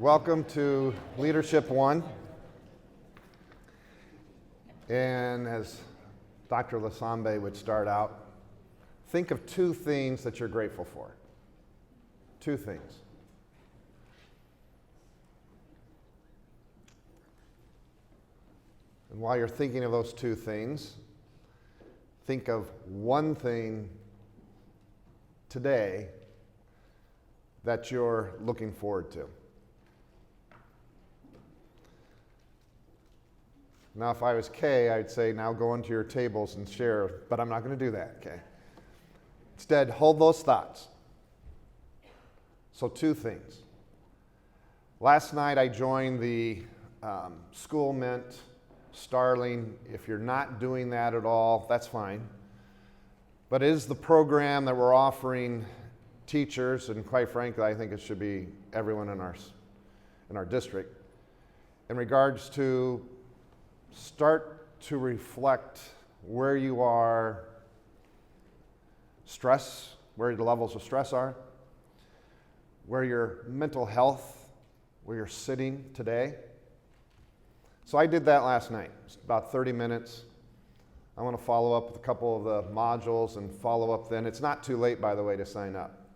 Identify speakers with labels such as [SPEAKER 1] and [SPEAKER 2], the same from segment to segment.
[SPEAKER 1] Welcome to Leadership One. And as Dr. Lasambe would start out, think of two things that you're grateful for. Two things. And while you're thinking of those two things, think of one thing today that you're looking forward to. Now, if I was Kay, I'd say now go into your tables and share, but I'm not going to do that, okay? Instead, hold those thoughts. So two things. Last night I joined the School Mint Starling. If you're not doing that at all, that's fine. But it is the program that we're offering teachers, and quite frankly, I think it should be everyone in our district, in regards to start to reflect where you are, stress, where the levels of stress are, where your mental health, where you're sitting today. So I did that last night. It's about 30 minutes. I want to follow up with a couple of the modules and follow up then. It's not too late, by the way, to sign up.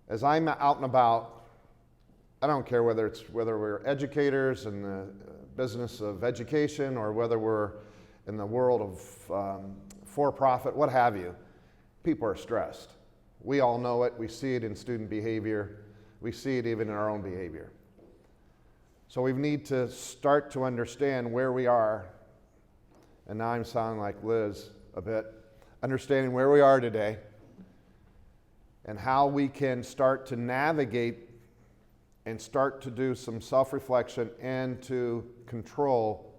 [SPEAKER 1] As I'm out and about, I don't care whether we're educators in the business of education or whether we're in the world of for-profit, what have you. People are stressed. We all know it. We see it in student behavior. We see it even in our own behavior. So we need to start to understand where we are, and now I'm sounding like Liz a bit, understanding where we are today and how we can start to navigate and start to do some self-reflection and to control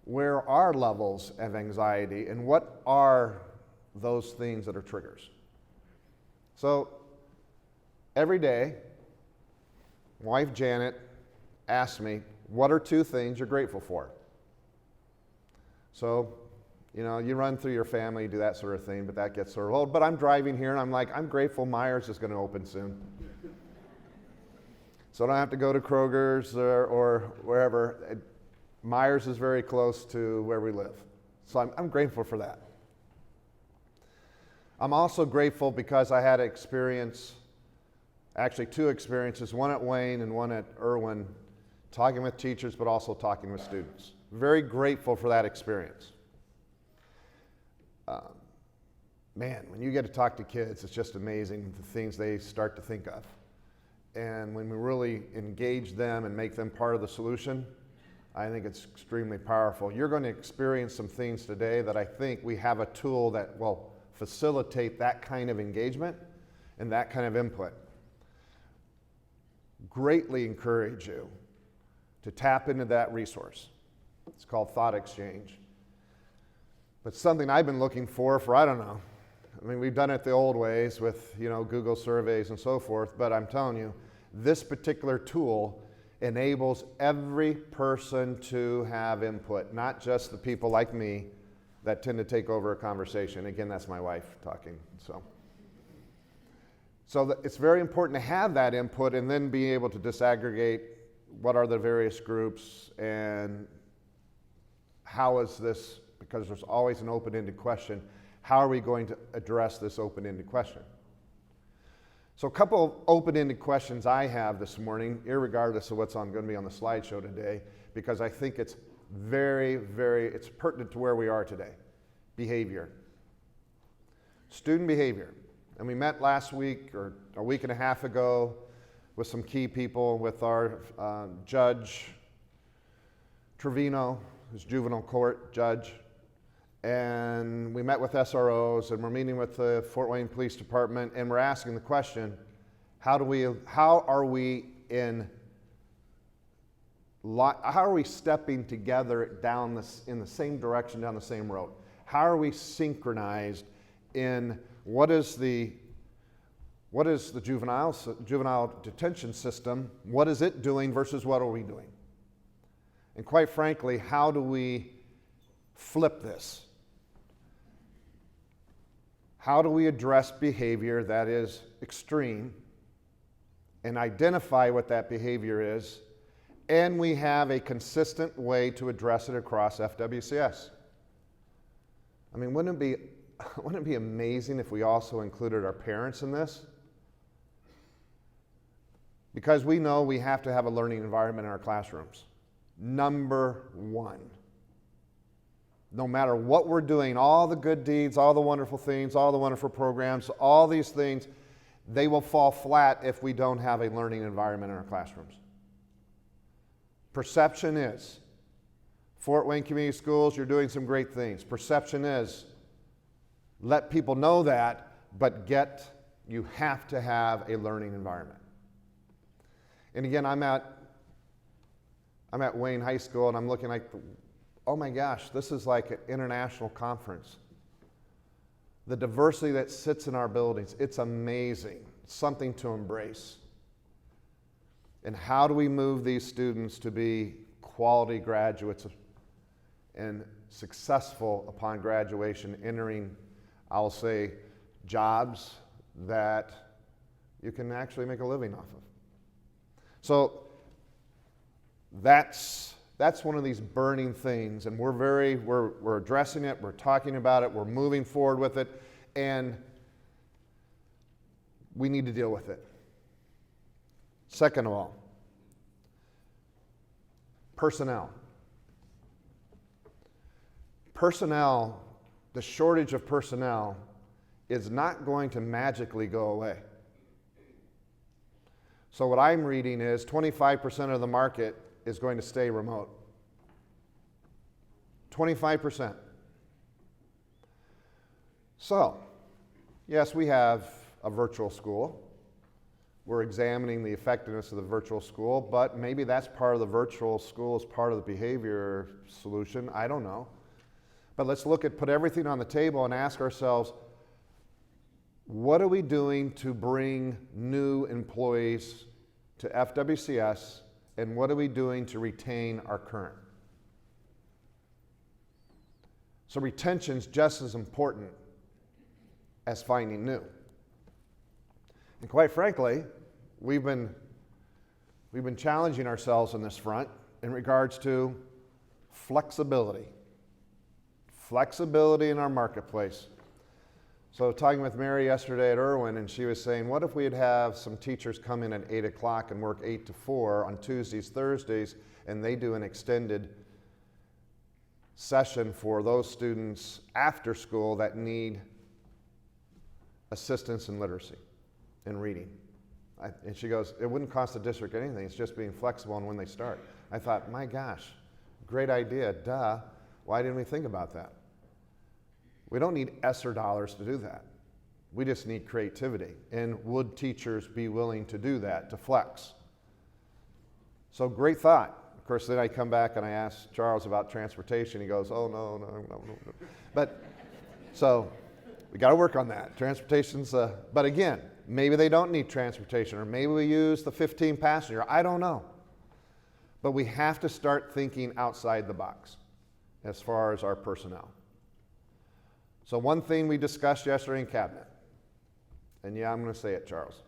[SPEAKER 1] where our levels of anxiety and what are those things that are triggers. So every day, my wife Janet asks me, what are two things you're grateful for? So, you run through your family, you do that sort of thing, but that gets sort of old. But I'm driving here and I'm like, I'm grateful Myers is going to open soon. So I don't have to go to Kroger's or wherever. Myers is very close to where we live. So I'm grateful for that. I'm also grateful because I had actually two experiences, one at Wayne and one at Irwin, talking with teachers but also talking with students. Very grateful for that experience. Man, when you get to talk to kids, it's just amazing the things they start to think of. And when we really engage them and make them part of the solution, I think it's extremely powerful. You're going to experience some things today that I think we have a tool that will facilitate that kind of engagement and that kind of input. Greatly encourage you to tap into that resource. It's called Thought Exchange. But something I've been looking for I don't know. I mean, we've done it the old ways with, Google surveys and so forth, but I'm telling you, this particular tool enables every person to have input, not just the people like me that tend to take over a conversation. Again, that's my wife talking. So it's very important to have that input and then be able to disaggregate what are the various groups and how is this, because there's always an open-ended question, how are we going to address this open-ended question? So a couple of open-ended questions I have this morning, irregardless of what's going to be on the slideshow today, because I think it's it's pertinent to where we are today. Behavior. Student behavior. And we met last week or a week and a half ago with some key people, with our Judge Trevino, who's juvenile court judge, and we met with SROs, and we're meeting with the Fort Wayne Police Department, and we're asking the question, how are we stepping together in the same direction, down the same road? How are we synchronized in what is the juvenile detention system, what is it doing versus what are we doing? And quite frankly, how do we flip this? How do we address behavior that is extreme and identify what that behavior is, and we have a consistent way to address it across FWCS. I mean, wouldn't it be amazing if we also included our parents in this? Because we know we have to have a learning environment in our classrooms. Number one. No matter what we're doing, all the good deeds, all the wonderful things, all the wonderful programs, all these things, they will fall flat if we don't have a learning environment in our classrooms. Perception is, Fort Wayne Community Schools, you're doing some great things. Perception is, let people know that, but you have to have a learning environment. And again, I'm at Wayne High School, and I'm looking like, oh my gosh, this is like an international conference. The diversity that sits in our buildings, it's amazing. It's something to embrace. And how do we move these students to be quality graduates and successful upon graduation, entering, I'll say, jobs that you can actually make a living off of? So that's one of these burning things, and we're addressing it, we're talking about it, we're moving forward with it, and we need to deal with it. Second of all, personnel. Personnel, the shortage of personnel is not going to magically go away. So what I'm reading is 25% of the market is going to stay remote. 25%. So, yes, we have a virtual school. We're examining the effectiveness of the virtual school, but maybe that's part of the virtual school as part of the behavior solution. I don't know. But let's put everything on the table and ask ourselves, what are we doing to bring new employees to FWCS, and what are we doing to retain our current? So retention is just as important as finding new. And quite frankly, we've been challenging ourselves on this front in regards to flexibility. Flexibility in our marketplace. So talking with Mary yesterday at Irwin, and she was saying, what if we'd have some teachers come in at 8 o'clock and work 8 to 4 on Tuesdays, Thursdays, and they do an extended session for those students after school that need assistance in literacy and reading. And she goes, it wouldn't cost the district anything, it's just being flexible on when they start. I thought, my gosh, great idea, duh, why didn't we think about that? We don't need ESSER dollars to do that. We just need creativity. And would teachers be willing to do that, to flex? So great thought. Of course, then I come back and I ask Charles about transportation. He goes, oh, no. But, so we got to work on that. Transportation's, but again, maybe they don't need transportation, or maybe we use the 15 passenger. I don't know. But we have to start thinking outside the box as far as our personnel. So one thing we discussed yesterday in cabinet, and yeah, I'm going to say it, Charles.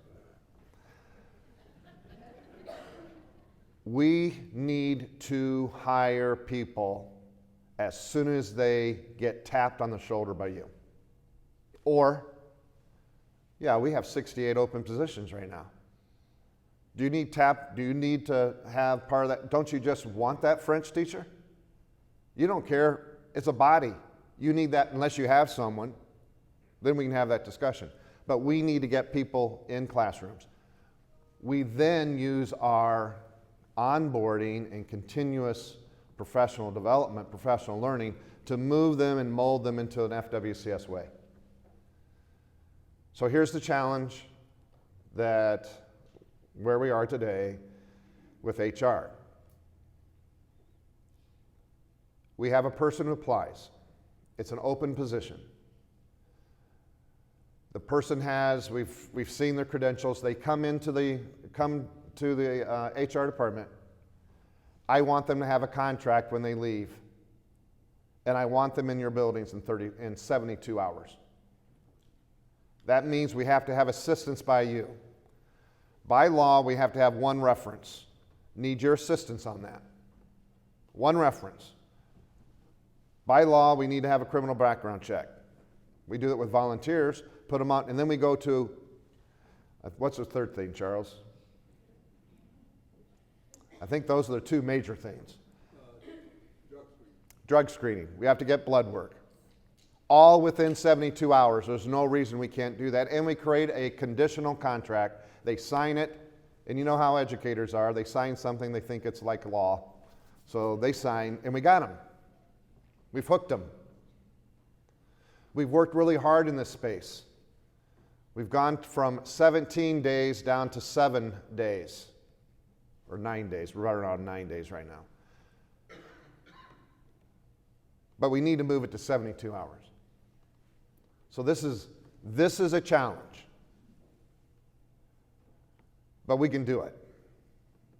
[SPEAKER 1] We need to hire people as soon as they get tapped on the shoulder by you. Or, yeah, we have 68 open positions right now. Do you need to have part of that? Don't you just want that French teacher? You don't care. It's a body. You need that unless you have someone. Then we can have that discussion. But we need to get people in classrooms. We then use our onboarding and continuous professional development, professional learning, to move them and mold them into an FWCS way. So here's the challenge where we are today with HR. We have a person who applies. It's an open position. The person we've seen their credentials. They come to the HR department. I want them to have a contract when they leave, and I want them in your buildings in 72 hours. That means we have to have assistance by you. By law, we have to have one reference. Need your assistance on that. One reference. By law, we need to have a criminal background check. We do it with volunteers, put them on, and then we go to, what's the third thing, Charles? I think those are the two major things. Drug screening. We have to get blood work. All within 72 hours. There's no reason we can't do that. And we create a conditional contract. They sign it, and you know how educators are. They sign something, they think it's like law. So they sign, and we got them. We've hooked them. We've worked really hard in this space. We've gone from 17 days down to 7 days, or 9 days. We're right around 9 days right now. But we need to move it to 72 hours. So this is a challenge. But we can do it.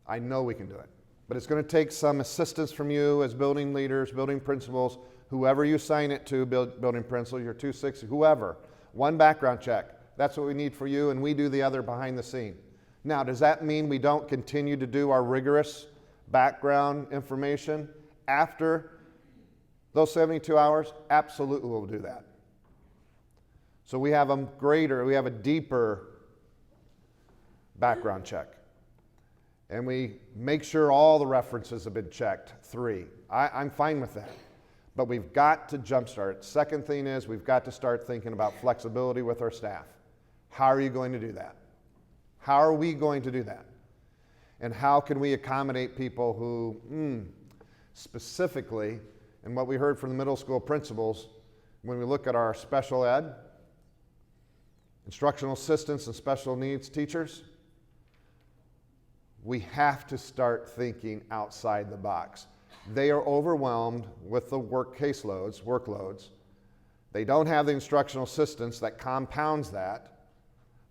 [SPEAKER 1] I know we can do it. But it's going to take some assistance from you as building leaders, building principals, whoever you sign it to, building principal, your 260, whoever. One background check. That's what we need for you, and we do the other behind the scene. Now, does that mean we don't continue to do our rigorous background information after those 72 hours? Absolutely we'll do that. So we have a deeper background check. And we make sure all the references have been checked. 3. I'm fine with that. But we've got to jumpstart. Second thing is we've got to start thinking about flexibility with our staff. How are you going to do that? How are we going to do that? And how can we accommodate people who, specifically, and what we heard from the middle school principals, when we look at our special ed, instructional assistants and special needs teachers, we have to start thinking outside the box. They are overwhelmed with the workloads. They don't have the instructional assistants that compounds that.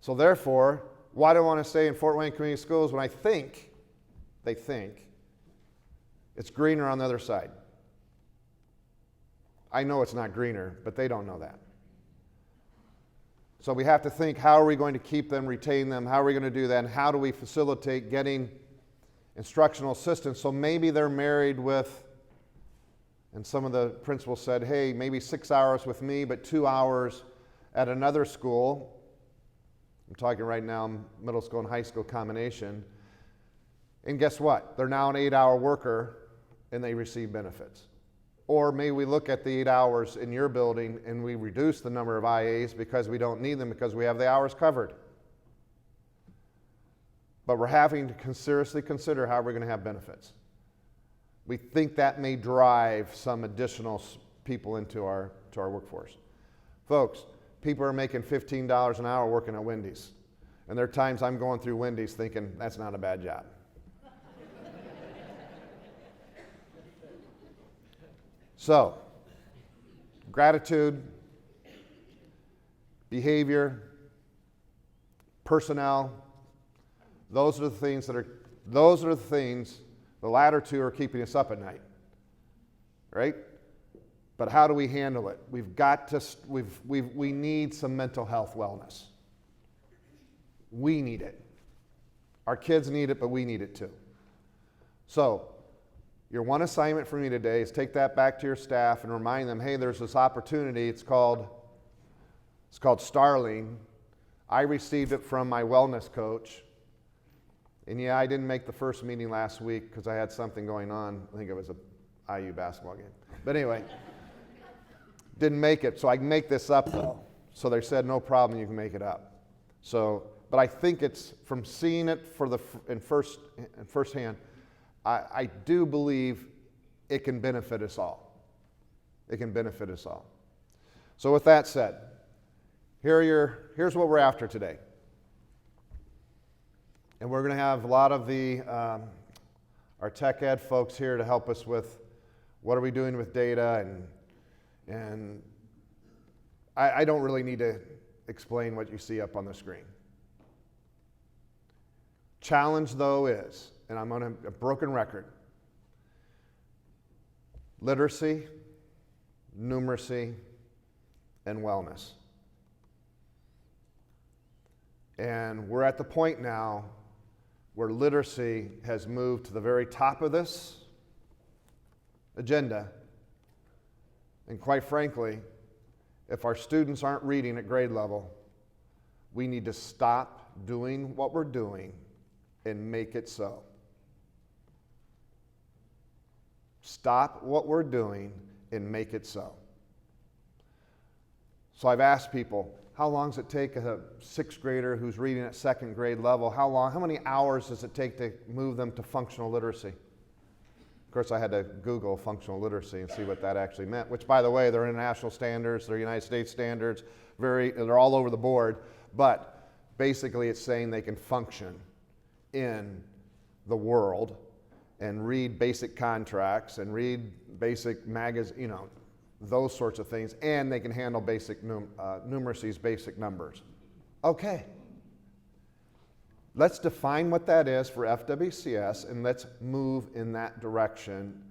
[SPEAKER 1] So therefore, why do I want to stay in Fort Wayne Community Schools when they think it's greener on the other side? I know it's not greener, but they don't know that. So we have to think, how are we going to keep them, retain them? How are we going to do that? And how do we facilitate getting instructional assistants? So maybe they're married with, and some of the principals said, hey, maybe 6 hours with me, but 2 hours at another school. I'm talking right now middle school and high school combination. And guess what? They're now an 8-hour worker and they receive benefits. Or maybe we look at the 8 hours in your building and we reduce the number of IAs because we don't need them because we have the hours covered. But we're having to seriously consider how we're going to have benefits. We think that may drive some additional people into our workforce. Folks, people are making $15 an hour working at Wendy's. And there are times I'm going through Wendy's thinking, that's not a bad job. So, gratitude, behavior, personnel, those are the things, the latter two are keeping us up at night, right? But how do we handle it? We need some mental health wellness. We need it. Our kids need it, but we need it too. So, your one assignment for me today is take that back to your staff and remind them, hey, there's this opportunity. It's called Starling. I received it from my wellness coach. And yeah, I didn't make the first meeting last week because I had something going on. I think it was a IU basketball game. But anyway, didn't make it. So I can make this up though. So they said, no problem, you can make it up. So, but I think it's from seeing it in firsthand, I do believe it can benefit us all. It can benefit us all. So with that said, here's what we're after today. And we're going to have a lot of our tech ed folks here to help us with what are we doing with data, and I don't really need to explain what you see up on the screen. Challenge though is, and I'm on a broken record, literacy, numeracy, and wellness. And we're at the point now where literacy has moved to the very top of this agenda. And quite frankly, if our students aren't reading at grade level, we need to stop doing what we're doing and make it so. Stop what we're doing and make it so. So I've asked people, how long does it take a sixth grader who's reading at second grade level? How many hours does it take to move them to functional literacy? Of course, I had to Google functional literacy and see what that actually meant, which, by the way, they're international standards, they're United States standards, they're all over the board, but basically it's saying they can function in the world and read basic contracts and read basic magazines, those sorts of things, and they can handle basic numeracies, basic numbers. Okay. Let's define what that is for FWCS, and let's move in that direction,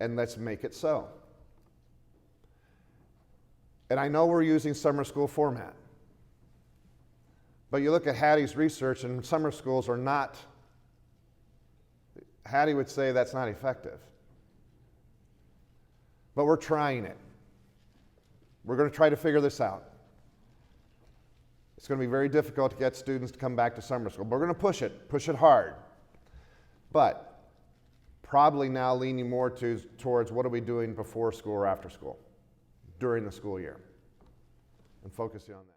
[SPEAKER 1] and let's make it so. And I know we're using summer school format, but you look at Hattie's research, and summer schools are not, Hattie would say that's not effective. But we're trying it. We're going to try to figure this out. It's going to be very difficult to get students to come back to summer school. But we're going to push it hard. But probably now leaning more towards what are we doing before school or after school, during the school year, and focusing on that.